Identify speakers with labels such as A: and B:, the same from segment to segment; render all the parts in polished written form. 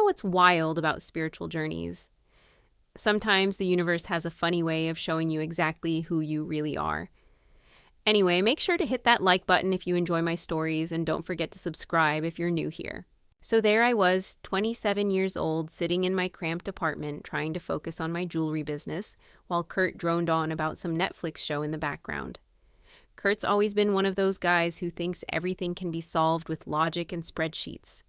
A: what's wild about spiritual journeys? Sometimes the universe has a funny way of showing you exactly who you really are. Anyway, make sure to hit that like button if you enjoy my stories, and don't forget to subscribe if you're new here. So there I was, 27 years old, sitting in my cramped apartment trying to focus on my jewelry business while Kurt droned on about some Netflix show in the background. Kurt's always been one of those guys who thinks everything can be solved with logic and spreadsheets.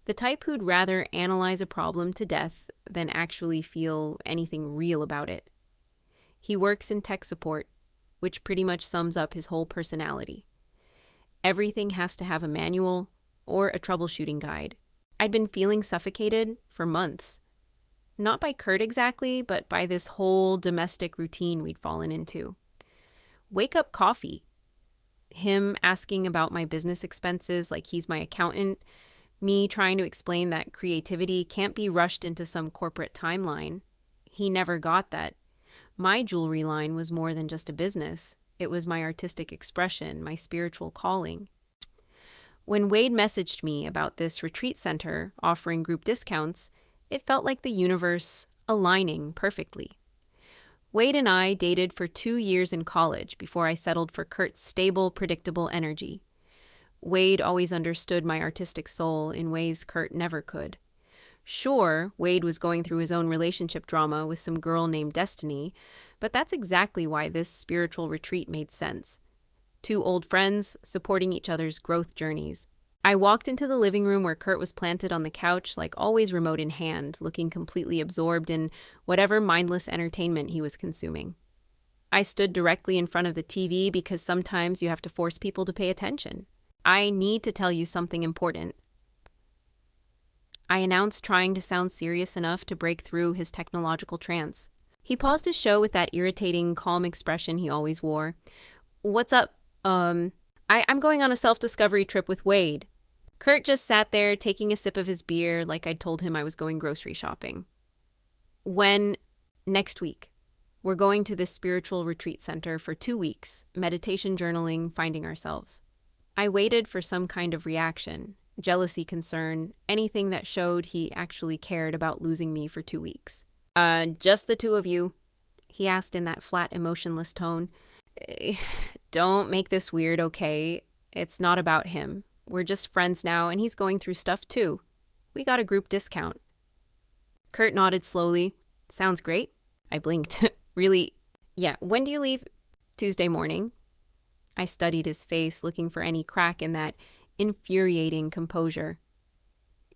A: The type who'd rather analyze a problem to death than actually feel anything real about it. He works in tech support, which pretty much sums up his whole personality. Everything has to have a manual or a troubleshooting guide. I'd been feeling suffocated for months. Not by Kurt exactly, but by this whole domestic routine we'd fallen into. Wake up coffee. Him asking about my business expenses like he's my accountant. Me trying to explain that creativity can't be rushed into some corporate timeline. He never got that. My jewelry line was more than just a business. It was my artistic expression, my spiritual calling. When Wade messaged me about this retreat center offering group discounts, it felt like the universe aligning perfectly. Wade and I dated for 2 years in college before I settled for Kurt's stable, predictable energy. Wade always understood my artistic soul in ways Kurt never could. Sure, Wade was going through his own relationship drama with some girl named Destiny, but that's exactly why this spiritual retreat made sense. 2 old friends supporting each other's growth journeys. I walked into the living room where Kurt was planted on the couch, like always remote in hand, looking completely absorbed in whatever mindless entertainment he was consuming. I stood directly in front of the TV because sometimes you have to force people to pay attention. I need to tell you something important. I announced, trying to sound serious enough to break through his technological trance. He paused his show with that irritating, calm expression he always wore. What's up? I'm going on a self-discovery trip with Wade. Kurt just sat there taking a sip of his beer like I'd told him I was going grocery shopping. When? Next week. We're going to this spiritual retreat center for 2 weeks, meditation, journaling, finding ourselves. I waited for some kind of reaction. Jealousy, concern, anything that showed he actually cared about losing me for 2 weeks. Just the 2 of you? He asked in that flat, emotionless tone. Don't make this weird, okay? It's not about him. We're just friends now, and he's going through stuff too. We got a group discount. Kurt nodded slowly. Sounds great. I blinked. Really? Yeah, when do you leave? Tuesday morning. I studied his face, looking for any crack in that infuriating composure.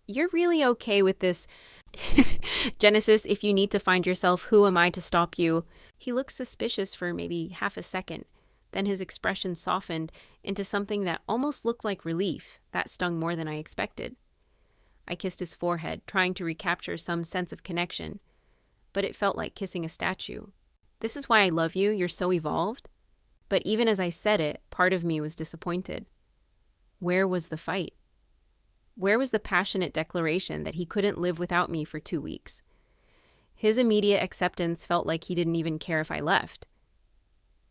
A: You're really okay with this? Genesis, if you need to find yourself, who am I to stop you? He looked suspicious for maybe half a second. Then his expression softened into something that almost looked like relief. That stung more than I expected. I kissed his forehead, trying to recapture some sense of connection. But it felt like kissing a statue. This is why I love you, you're so evolved. But even as I said it, part of me was disappointed. Where was the fight? Where was the passionate declaration that he couldn't live without me for 2 weeks? His immediate acceptance felt like he didn't even care if I left.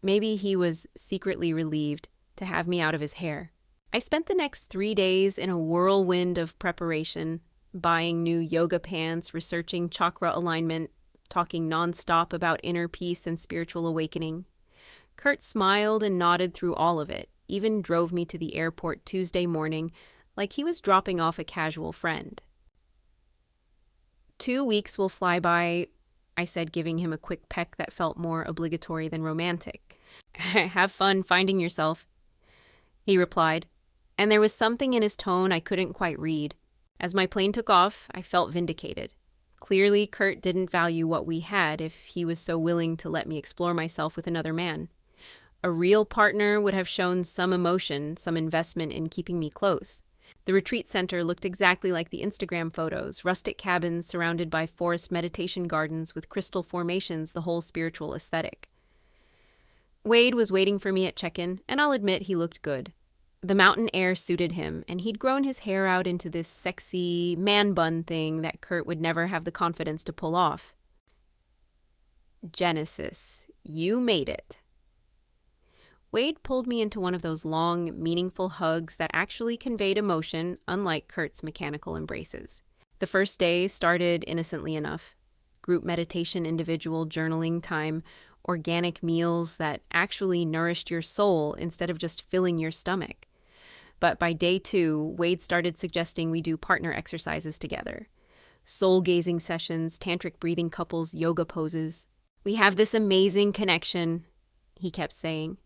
A: Maybe he was secretly relieved to have me out of his hair. I spent the next 3 days in a whirlwind of preparation, buying new yoga pants, researching chakra alignment, talking nonstop about inner peace and spiritual awakening. Kurt smiled and nodded through all of it, even drove me to the airport Tuesday morning like he was dropping off a casual friend. 2 weeks will fly by, I said, giving him a quick peck that felt more obligatory than romantic. Have fun finding yourself, he replied, and there was something in his tone I couldn't quite read. As my plane took off, I felt vindicated. Clearly, Kurt didn't value what we had if he was so willing to let me explore myself with another man. A real partner would have shown some emotion, some investment in keeping me close. The retreat center looked exactly like the Instagram photos, rustic cabins surrounded by forest meditation gardens with crystal formations, the whole spiritual aesthetic. Wade was waiting for me at check-in, and I'll admit he looked good. The mountain air suited him, and he'd grown his hair out into this sexy man bun thing that Kurt would never have the confidence to pull off. Genesis, you made it. Wade pulled me into one of those long, meaningful hugs that actually conveyed emotion, unlike Kurt's mechanical embraces. The first day started innocently enough. Group meditation, individual journaling time, organic meals that actually nourished your soul instead of just filling your stomach. But by day 2, Wade started suggesting we do partner exercises together. Soul-gazing sessions, tantric breathing couples, yoga poses. "We have this amazing connection," he kept saying.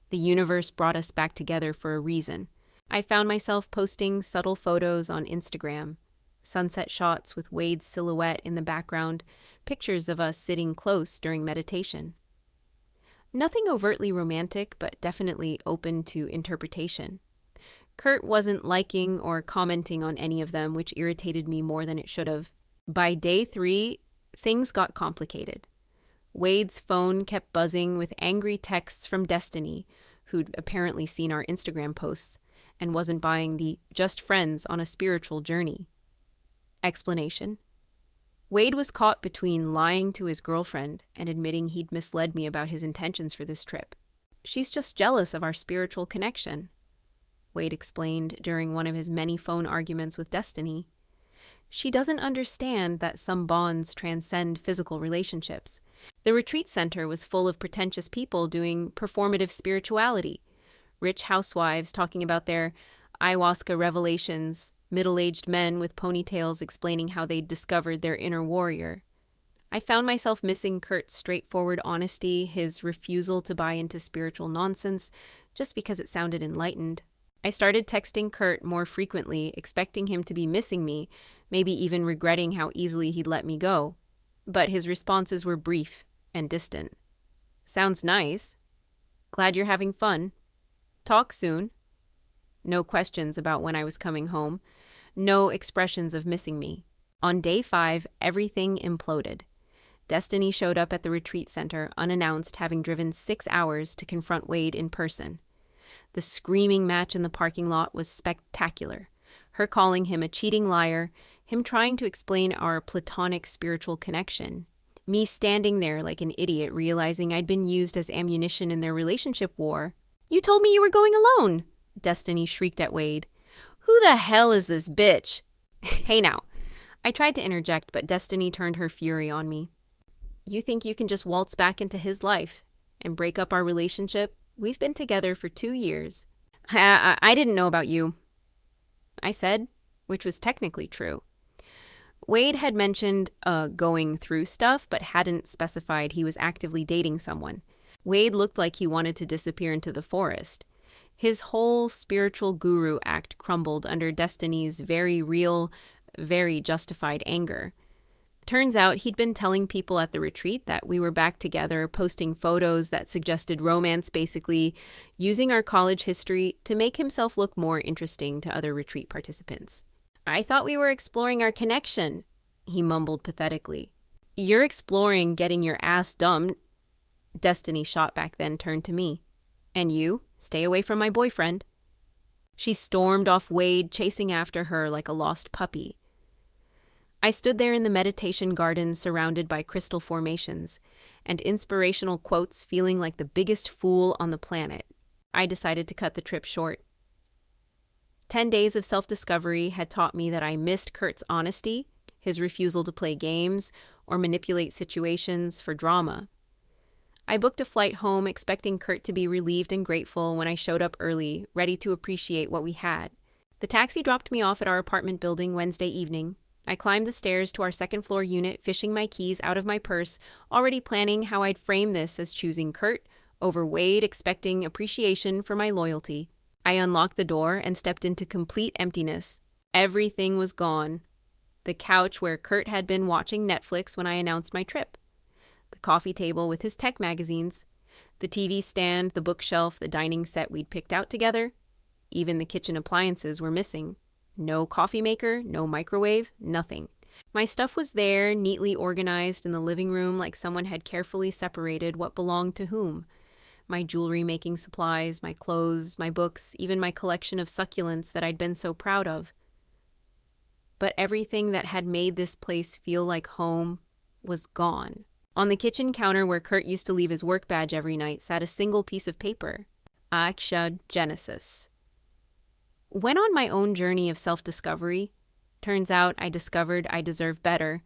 A: "The universe brought us back together for a reason." I found myself posting subtle photos on Instagram. Sunset shots with Wade's silhouette in the background, pictures of us sitting close during meditation. Nothing overtly romantic, but definitely open to interpretation. Kurt wasn't liking or commenting on any of them, which irritated me more than it should have. By day 3, things got complicated. Wade's phone kept buzzing with angry texts from Destiny, who'd apparently seen our Instagram posts and wasn't buying the "just friends on a spiritual journey." Explanation: Wade was caught between lying to his girlfriend and admitting he'd misled me about his intentions for this trip. "She's just jealous of our spiritual connection," Wade explained during one of his many phone arguments with Destiny. "She doesn't understand that some bonds transcend physical relationships." The retreat center was full of pretentious people doing performative spirituality. Rich housewives talking about their ayahuasca revelations, middle-aged men with ponytails explaining how they'd discovered their inner warrior. I found myself missing Kurt's straightforward honesty, his refusal to buy into spiritual nonsense just because it sounded enlightened. I started texting Kurt more frequently, expecting him to be missing me, maybe even regretting how easily he'd let me go. But his responses were brief and distant. "Sounds nice. Glad you're having fun. Talk soon." No questions about when I was coming home. No expressions of missing me. On day 5, everything imploded. Destiny showed up at the retreat center unannounced, having driven 6 hours to confront Wade in person. The screaming match in the parking lot was spectacular. Her calling him a cheating liar, him trying to explain our platonic spiritual connection, me standing there like an idiot realizing I'd been used as ammunition in their relationship war. "You told me you were going alone," Destiny shrieked at Wade. "Who the hell is this bitch?" "Hey now." I tried to interject, but Destiny turned her fury on me. "You think you can just waltz back into his life and break up our relationship? We've been together for 2 years. I didn't know about you," I said, which was technically true. Wade had mentioned going through stuff, but hadn't specified he was actively dating someone. Wade looked like he wanted to disappear into the forest. His whole spiritual guru act crumbled under Destiny's very real, very justified anger. Turns out he'd been telling people at the retreat that we were back together, posting photos that suggested romance, basically using our college history to make himself look more interesting to other retreat participants. "I thought we were exploring our connection," he mumbled pathetically. "You're exploring getting your ass dumped." Destiny shot back then turned to me. "And you? Stay away from my boyfriend." She stormed off Wade, chasing after her like a lost puppy. I stood there in the meditation garden surrounded by crystal formations and inspirational quotes, feeling like the biggest fool on the planet. I decided to cut the trip short. 10 days of self-discovery had taught me that I missed Kurt's honesty, his refusal to play games or manipulate situations for drama. I booked a flight home expecting Kurt to be relieved and grateful when I showed up early, ready to appreciate what we had. The taxi dropped me off at our apartment building Wednesday evening. I climbed the stairs to our second-floor unit, fishing my keys out of my purse, already planning how I'd frame this as choosing Kurt over Wade, expecting appreciation for my loyalty. I unlocked the door and stepped into complete emptiness. Everything was gone. The couch where Kurt had been watching Netflix when I announced my trip. The coffee table with his tech magazines. The TV stand, the bookshelf, the dining set we'd picked out together. Even the kitchen appliances were missing. No coffee maker, no microwave, nothing. My stuff was there, neatly organized in the living room like someone had carefully separated what belonged to whom. My jewelry-making supplies, my clothes, my books, even my collection of succulents that I'd been so proud of. But everything that had made this place feel like home was gone. On the kitchen counter where Kurt used to leave his work badge every night sat a single piece of paper. Aksha Genesis. When on my own journey of self-discovery, Turns out I discovered I deserve better.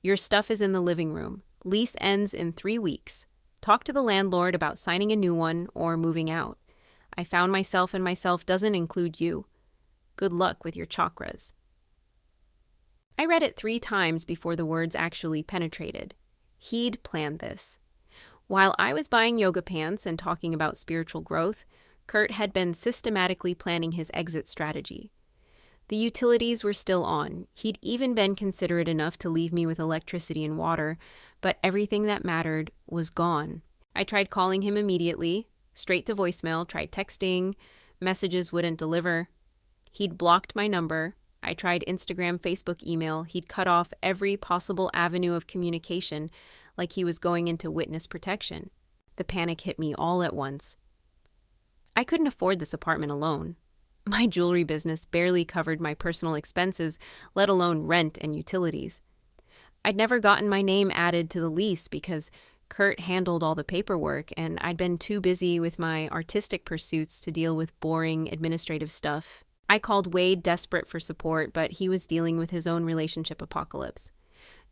A: Your stuff is in the living room. Lease ends in 3 weeks. Talk to the landlord about signing a new one or moving out. I found myself and myself doesn't include you. Good luck with your chakras. I read it 3 times before the words actually penetrated. He'd planned this. While I was buying yoga pants and talking about spiritual growth, Kurt had been systematically planning his exit strategy. The utilities were still on. He'd even been considerate enough to leave me with electricity and water, but everything that mattered was gone. I tried calling him immediately, straight to voicemail, tried texting, messages wouldn't deliver. He'd blocked my number. I tried Instagram, Facebook, email. He'd cut off every possible avenue of communication, like he was going into witness protection. The panic hit me all at once. I couldn't afford this apartment alone. My jewelry business barely covered my personal expenses, let alone rent and utilities. I'd never gotten my name added to the lease because Kurt handled all the paperwork, and I'd been too busy with my artistic pursuits to deal with boring administrative stuff. I called Wade desperate for support, but he was dealing with his own relationship apocalypse.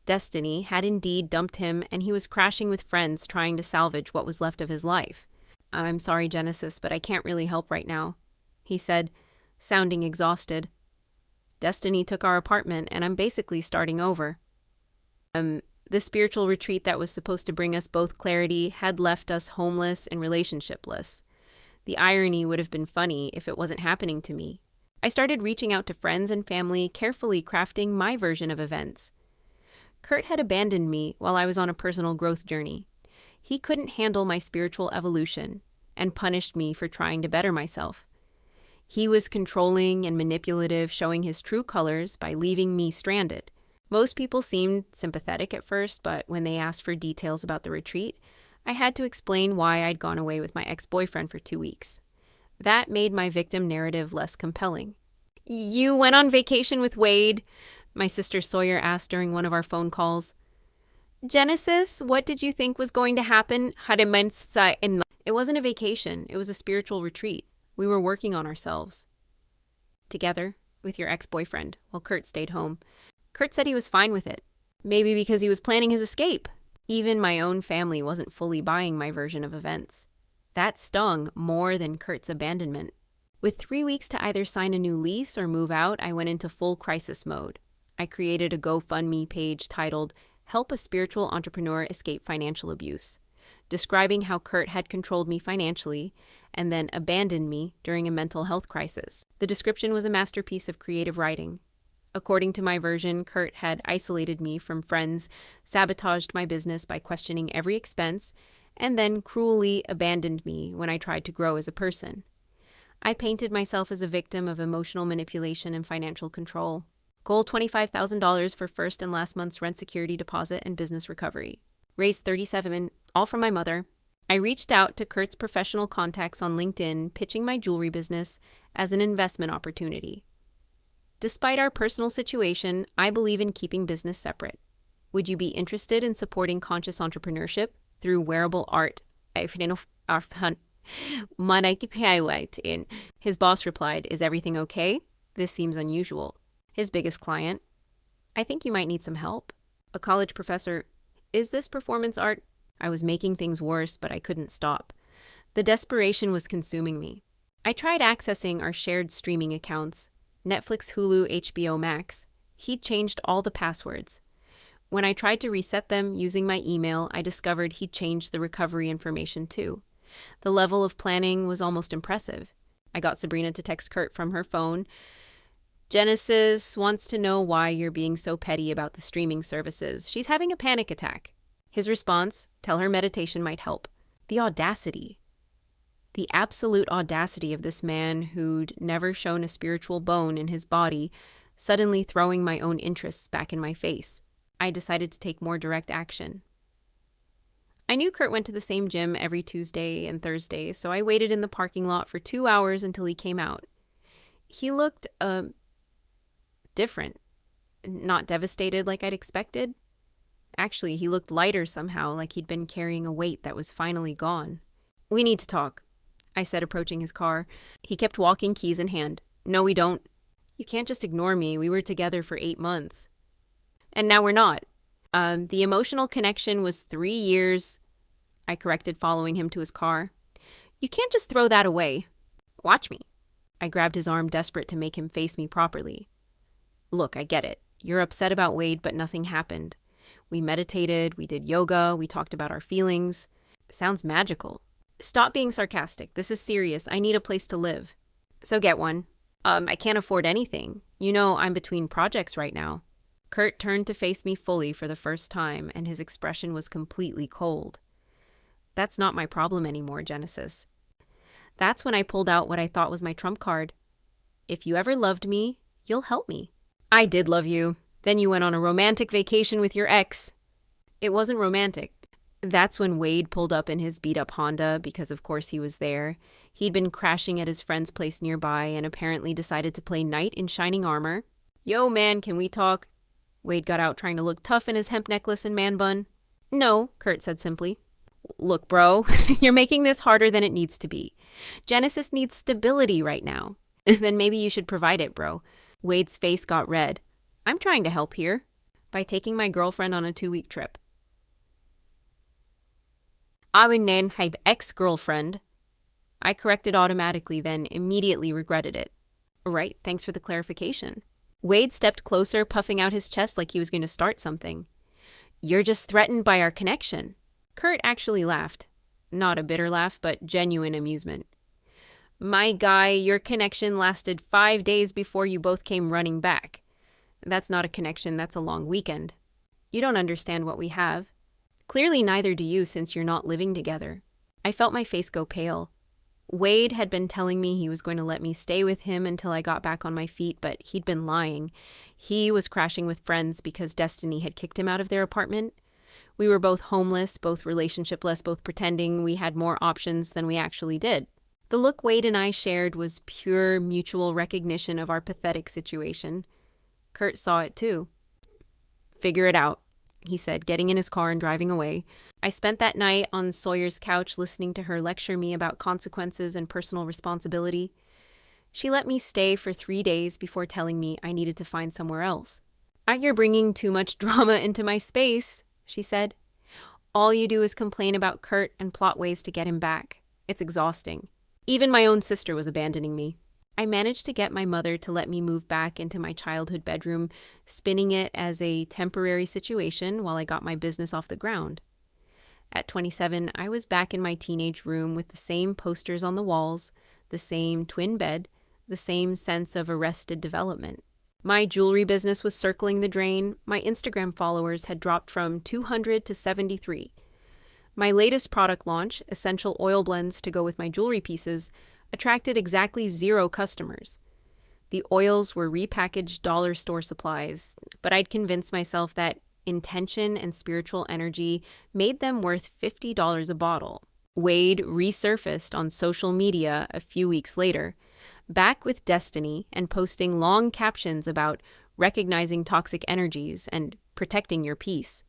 A: Destiny had indeed dumped him, and he was crashing with friends trying to salvage what was left of his life. "I'm sorry, Genesis, but I can't really help right now," he said, sounding exhausted. "Destiny took our apartment, and I'm basically starting over." The spiritual retreat that was supposed to bring us both clarity had left us homeless and relationshipless. The irony would have been funny if it wasn't happening to me. I started reaching out to friends and family, carefully crafting my version of events. Kurt had abandoned me while I was on a personal growth journey. He couldn't handle my spiritual evolution and punished me for trying to better myself. He was controlling and manipulative, showing his true colors by leaving me stranded. Most people seemed sympathetic at first, but when they asked for details about the retreat, I had to explain why I'd gone away with my ex-boyfriend for 2 weeks. That made my victim narrative less compelling. "You went on vacation with Wade?" my sister Sawyer asked during one of our phone calls. "Genesis, what did you think was going to happen?" It wasn't a vacation, it was a spiritual retreat. We were working on ourselves. Together, with your ex-boyfriend, while Kurt stayed home. Kurt said he was fine with it. Maybe because he was planning his escape. Even my own family wasn't fully buying my version of events. That stung more than Kurt's abandonment. With 3 weeks to either sign a new lease or move out, I went into full crisis mode. I created a GoFundMe page titled "Help a Spiritual Entrepreneur Escape Financial Abuse," describing how Kurt had controlled me financially and then abandoned me during a mental health crisis. The description was a masterpiece of creative writing. According to my version, Kurt had isolated me from friends, sabotaged my business by questioning every expense, and then cruelly abandoned me when I tried to grow as a person. I painted myself as a victim of emotional manipulation and financial control. Goal $25,000 for first and last month's rent security deposit and business recovery. Raised $37,000, all from my mother. I reached out to Kurt's professional contacts on LinkedIn, pitching my jewelry business as an investment opportunity. Despite our personal situation, I believe in keeping business separate. Would you be interested in supporting conscious entrepreneurship through wearable art? His boss replied, "Is everything okay? This seems unusual." His biggest client, "I think you might need some help." A college professor, "Is this performance art?" I was making things worse, but I couldn't stop. The desperation was consuming me. I tried accessing our shared streaming accounts, Netflix, Hulu, HBO Max. He'd changed all the passwords. When I tried to reset them using my email, I discovered he'd changed the recovery information too. The level of planning was almost impressive. I got Sabrina to text Kurt from her phone. "Genesis wants to know why you're being so petty about the streaming services. She's having a panic attack." His response, "Tell her meditation might help." The audacity. The absolute audacity of this man who'd never shown a spiritual bone in his body, suddenly throwing my own interests back in my face. I decided to take more direct action. I knew Kurt went to the same gym every Tuesday and Thursday, so I waited in the parking lot for 2 hours until he came out. He looked, different. Not devastated like I'd expected. Actually, he looked lighter somehow, like he'd been carrying a weight that was finally gone. "We need to talk," I said, approaching his car. He kept walking, keys in hand. "No, we don't." You can't just ignore me. We were together for 8 months. And now we're not. The emotional connection was 3 years, I corrected, following him to his car. You can't just throw that away. Watch me. I grabbed his arm, desperate to make him face me properly. Look, I get it. You're upset about Wade, but nothing happened. We meditated, we did yoga, we talked about our feelings. Sounds magical. Stop being sarcastic. This is serious. I need a place to live. So get one. I can't afford anything. You know, I'm between projects right now. Kurt turned to face me fully for the first time, and his expression was completely cold. That's not my problem anymore, Genesis. That's when I pulled out what I thought was my trump card. If you ever loved me, you'll help me. I did love you. Then you went on a romantic vacation with your ex. It wasn't romantic. That's when Wade pulled up in his beat-up Honda, because of course he was there. He'd been crashing at his friend's place nearby and apparently decided to play knight in shining armor. Yo, man, can we talk? Wade got out, trying to look tough in his hemp necklace and man bun. No, Kurt said simply. Look, bro, you're making this harder than it needs to be. Genesis needs stability right now. Then maybe you should provide it, bro. Wade's face got red. I'm trying to help here by taking my girlfriend on a 2-week trip. Amin have ex-girlfriend. I corrected automatically, then immediately regretted it. Right, thanks for the clarification. Wade stepped closer, puffing out his chest like he was going to start something. You're just threatened by our connection. Kurt actually laughed. Not a bitter laugh, but genuine amusement. My guy, your connection lasted 5 days before you both came running back. That's not a connection, that's a long weekend. You don't understand what we have. Clearly neither do you, since you're not living together. I felt my face go pale. Wade had been telling me he was going to let me stay with him until I got back on my feet, but he'd been lying. He was crashing with friends because Destiny had kicked him out of their apartment. We were both homeless, both relationshipless, both pretending we had more options than we actually did. The look Wade and I shared was pure mutual recognition of our pathetic situation. Kurt saw it too. Figure it out, he said, getting in his car and driving away. I spent that night on Sawyer's couch listening to her lecture me about consequences and personal responsibility. She let me stay for 3 days before telling me I needed to find somewhere else. You're bringing too much drama into my space, she said. All you do is complain about Kurt and plot ways to get him back. It's exhausting. Even my own sister was abandoning me. I managed to get my mother to let me move back into my childhood bedroom, spinning it as a temporary situation while I got my business off the ground. At 27, I was back in my teenage room with the same posters on the walls, the same twin bed, the same sense of arrested development. My jewelry business was circling the drain. My Instagram followers had dropped from 200 to 73. My latest product launch, essential oil blends to go with my jewelry pieces, attracted exactly 0 customers. The oils were repackaged dollar store supplies, but I'd convinced myself that intention and spiritual energy made them worth $50 a bottle. Wade resurfaced on social media a few weeks later, back with Destiny and posting long captions about recognizing toxic energies and protecting your peace.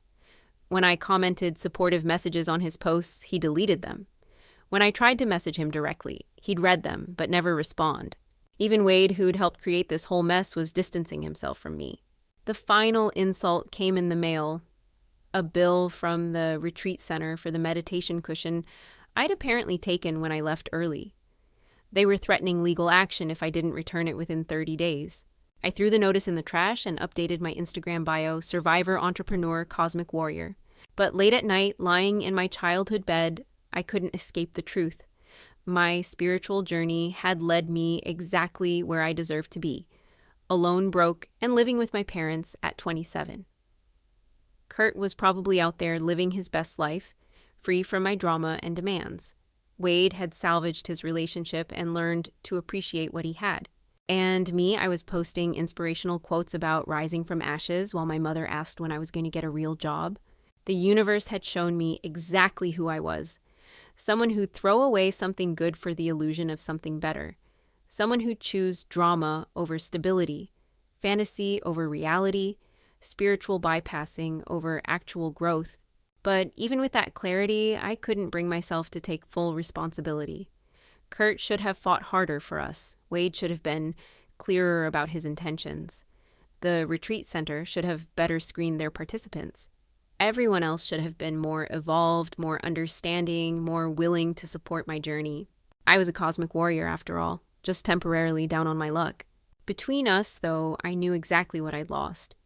A: When I commented supportive messages on his posts, he deleted them. When I tried to message him directly, he'd read them but never respond. Even Wade, who'd helped create this whole mess, was distancing himself from me. The final insult came in the mail. A bill from the retreat center for the meditation cushion I'd apparently taken when I left early. They were threatening legal action if I didn't return it within 30 days. I threw the notice in the trash and updated my Instagram bio, survivor, entrepreneur, cosmic warrior. But late at night, lying in my childhood bed, I couldn't escape the truth. My spiritual journey had led me exactly where I deserved to be, alone, broke, and living with my parents at 27. Kurt was probably out there living his best life, free from my drama and demands. Wade had salvaged his relationship and learned to appreciate what he had. And me, I was posting inspirational quotes about rising from ashes while my mother asked when I was going to get a real job. The universe had shown me exactly who I was. Someone who'd throw away something good for the illusion of something better. Someone who'd choose drama over stability, fantasy over reality, spiritual bypassing over actual growth. But even with that clarity, I couldn't bring myself to take full responsibility. Kurt should have fought harder for us. Wade should have been clearer about his intentions. The retreat center should have better screened their participants. Everyone else should have been more evolved, more understanding, more willing to support my journey. I was a cosmic warrior after all, just temporarily down on my luck. Between us, though, I knew exactly what I'd lost.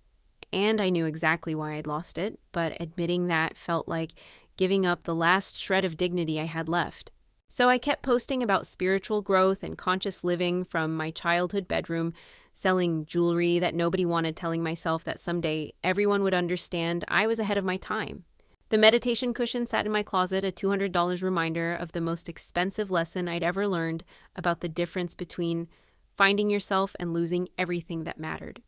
A: And I knew exactly why I'd lost it, but admitting that felt like giving up the last shred of dignity I had left. So I kept posting about spiritual growth and conscious living from my childhood bedroom, selling jewelry that nobody wanted, telling myself that someday everyone would understand I was ahead of my time. The meditation cushion sat in my closet, a $200 reminder of the most expensive lesson I'd ever learned about the difference between finding yourself and losing everything that mattered.